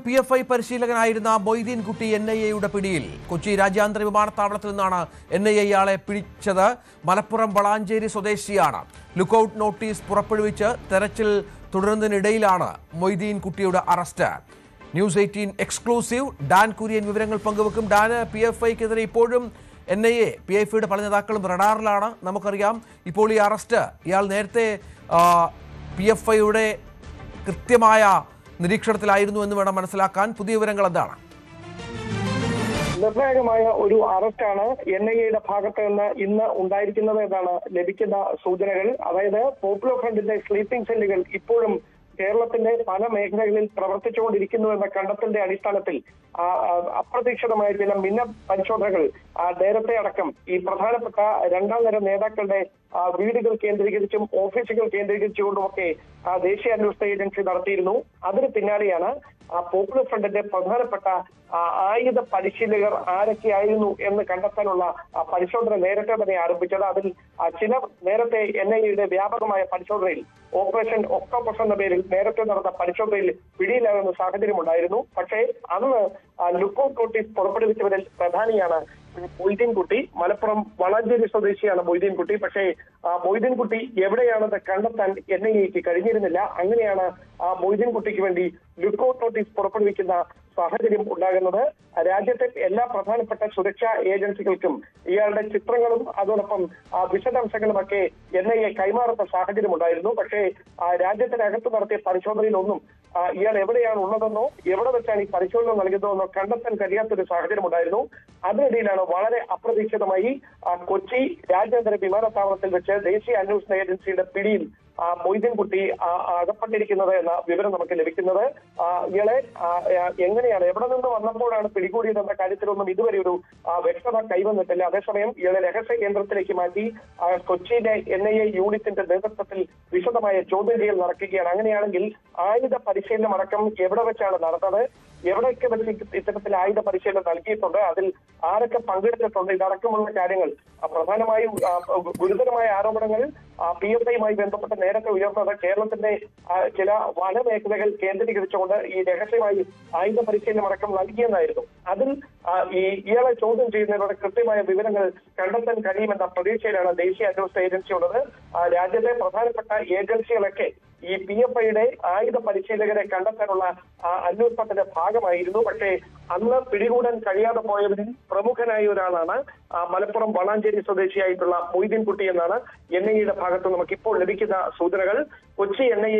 PFI പരിശീലകനായിരുന്ന Moideen കുട്ടി NIA-യുടെ പിടിയിൽ. കൊച്ചി രാജ്യാന്തര വിമാനത്താവളത്തിൽ നിന്നാണ് NIA ഇയാളെ പിടിച്ചത്. മലപ്പുറം വളാഞ്ചേരി സ്വദേശിയാണ്. ലുക്കൌട്ട് നോട്ടീസ് പുറപ്പെടുവിച്ച് തെരച്ചിൽ തുടരുന്നതിനിടയിലാണ് മൊയ്തീൻ കുട്ടിയുടെ arrest. News 18 exclusive Dan Kurian വിവരങ്ങൾ പങ്കുവെക്കും. ഡാൻ, PFIക്കെതിരെ ഇപ്പോഴും NIA, PFIയുടെ പല നേതാക്കളും റഡാറിലാണ്. നമുക്കറിയാം ഇപ്പോൾ ഈ അറസ്റ്റ്, ഇയാൾ നേരത്തെ PFIയുടെ കൃത്യമായ നിരീക്ഷണത്തിലായിരുന്നു എന്ന് വേണം മനസ്സിലാക്കാൻ. പുതിയ വിവരങ്ങൾ എന്താണ്? നിർണായകമായ ഒരു അറസ്റ്റാണ് NIA-യുടെ ഭാഗത്ത് നിന്ന് ഇന്ന് ഉണ്ടായിരിക്കുന്നത് എന്നാണ് ലഭിക്കുന്ന സൂചനകൾ. അതായത് പോപ്പുലർ ഫ്രണ്ടിന്റെ സ്ലീപ്പിംഗ് സെല്ലുകൾ ഇപ്പോഴും കേരളത്തിന്റെ പല മേഖലകളിൽ പ്രവർത്തിച്ചുകൊണ്ടിരിക്കുന്നു എന്ന കണ്ടെത്തലിന്റെ അടിസ്ഥാനത്തിൽ അപ്രതീക്ഷിതമായ ചില മിന്ന പരിശോധനകൾ നേരത്തെ അടക്കം ഈ പ്രധാനപ്പെട്ട രണ്ടാം നിര നേതാക്കളുടെ വീടുകൾ കേന്ദ്രീകരിച്ചും ഓഫീസുകൾ കേന്ദ്രീകരിച്ചുകൊണ്ടുമൊക്കെ ദേശീയ അന്വേഷണ ഏജൻസി നടത്തിയിരുന്നു. അതിന് പിന്നാലെയാണ് പോപ്പുലർ ഫ്രണ്ടിന്റെ പ്രധാനപ്പെട്ട ആയുധ പരിശീലകർ ആരൊക്കെയായിരുന്നു എന്ന് കണ്ടെത്താനുള്ള പരിശോധന നേരത്തെ തന്നെ ആരംഭിച്ചത്. അതിൽ ചിലർ നേരത്തെ NIA-യുടെ വ്യാപകമായ പരിശോധനയിൽ ഓപ്പറേഷൻ ഒക്ടോപസ് എന്ന പേരിൽ നേരത്തെ നടന്ന പരിശോധനയിൽ പിടിയിലാകുന്ന സാഹചര്യം ഉണ്ടായിരുന്നു. പക്ഷേ അന്ന് ലുക്കൌട്ട് നോട്ടീസ് പുറപ്പെടുവിച്ചവരിൽ പ്രധാനിയാണ് മൊയ്തീൻ കുട്ടി. മലപ്പുറം വളാഞ്ചേരി സ്വദേശിയാണ് മൊയ്തീൻ കുട്ടി. പക്ഷേ മൊയ്തീൻ കുട്ടി എവിടെയാണെന്ന് കണ്ടെത്താൻ NIA-ക്ക് കഴിഞ്ഞിരുന്നില്ല. അങ്ങനെയാണ് മൊയ്തീൻ കുട്ടിക്ക് വേണ്ടി ലുക്കൌട്ട് നോട്ടീസ് പുറപ്പെടുവിക്കുന്ന സാഹചര്യം ഉണ്ടാകുന്നത്. രാജ്യത്തെ എല്ലാ പ്രധാനപ്പെട്ട സുരക്ഷാ ഏജൻസികൾക്കും ഇയാളുടെ ചിത്രങ്ങളും അതോടൊപ്പം വിശദാംശങ്ങളുമൊക്കെ NIA കൈമാറുന്ന സാഹചര്യം ഉണ്ടായിരുന്നു. പക്ഷേ രാജ്യത്തിനകത്ത് നടത്തിയ പരിശോധനയിലൊന്നും ഇയാൾ എവിടെയാണ് ഉള്ളതെന്നോ എവിടെ വെച്ചാണ് ഈ പരിശോധന നൽകുന്നതെന്നോ കണ്ടെത്താൻ കഴിയാത്തൊരു സാഹചര്യം ഉണ്ടായിരുന്നു. അതിനിടയിലാണ് വളരെ അപ്രതീക്ഷിതമായി കൊച്ചി രാജ്യാന്തര വിമാനത്താവളത്തിൽ വെച്ച് ദേശീയ അന്വേഷണ ഏജൻസിയുടെ പിടിയിൽ മൊയ്തീൻ കുട്ടി അകപ്പെട്ടിരിക്കുന്നത് എന്ന വിവരം നമുക്ക് ലഭിക്കുന്നത്. ഇയാളെ എങ്ങനെയാണ്, എവിടെ നിന്ന് വന്നപ്പോഴാണ് പിടികൂടിയത് എന്ന കാര്യത്തിലൊന്നും ഇതുവരെ ഒരു വ്യക്തത കൈവന്നിട്ടില്ല. അതേസമയം ഇയാളെ രഹസ്യ കേന്ദ്രത്തിലേക്ക് മാറ്റി കൊച്ചിയിലെ NIA യൂണിറ്റിന്റെ നേതൃത്വത്തിൽ വിശദമായ ചോദ്യം ചെയ്യൽ നടക്കുകയാണ്. അങ്ങനെയാണെങ്കിൽ ആയുധ പരിശീലനം അടക്കം എവിടെ വെച്ചാണ് നടന്നത്, എവിടെയൊക്കെ വെച്ച് ഇത്തരത്തിൽ ആയുധ പരിശീലനം നൽകിയിട്ടുണ്ട്, അതിൽ ആരൊക്കെ പങ്കെടുത്തിട്ടുണ്ട്, ഇതടക്കമുള്ള കാര്യങ്ങൾ പ്രധാനമായും ഗുരുതരമായ ആരോപണങ്ങൾ PFI-യുമായി ബന്ധപ്പെട്ട് നേരത്തെ ഉയർന്നത് കേരളത്തിന്റെ ചില വനമേഖലകൾ കേന്ദ്രീകരിച്ചുകൊണ്ട് ഈ രഹസ്യമായി ആയുധ പരിശീലനം അടക്കം നൽകിയെന്നായിരുന്നു. അതിൽ ഇയാളെ ചോദ്യം ചെയ്യുന്നതിലൂടെ കൃത്യമായ വിവരങ്ങൾ കണ്ടെത്താൻ കഴിയുമെന്ന പ്രതീക്ഷയിലാണ് ദേശീയ അന്വേഷണ ഏജൻസി ഉള്ളത്. രാജ്യത്തെ പ്രധാനപ്പെട്ട ഏജൻസികളൊക്കെ ഈ PFI-യുടെ ആയുധ പരിശീലകരെ കണ്ടെത്താനുള്ള അന്വേഷണത്തിന്റെ ഭാഗമായിരുന്നു. പക്ഷേ അന്ന് പിടികൂടാൻ കഴിയാതെ പോയവരിൽ പ്രമുഖനായ ഒരാളാണ് മലപ്പുറം വളാഞ്ചേരി സ്വദേശിയായിട്ടുള്ള മൊയ്തീൻ കുട്ടി എന്നാണ് NIA-യുടെ ഭാഗത്ത് നമുക്ക് ഇപ്പോൾ ലഭിക്കുന്ന സൂചനകൾ. കൊച്ചി NIA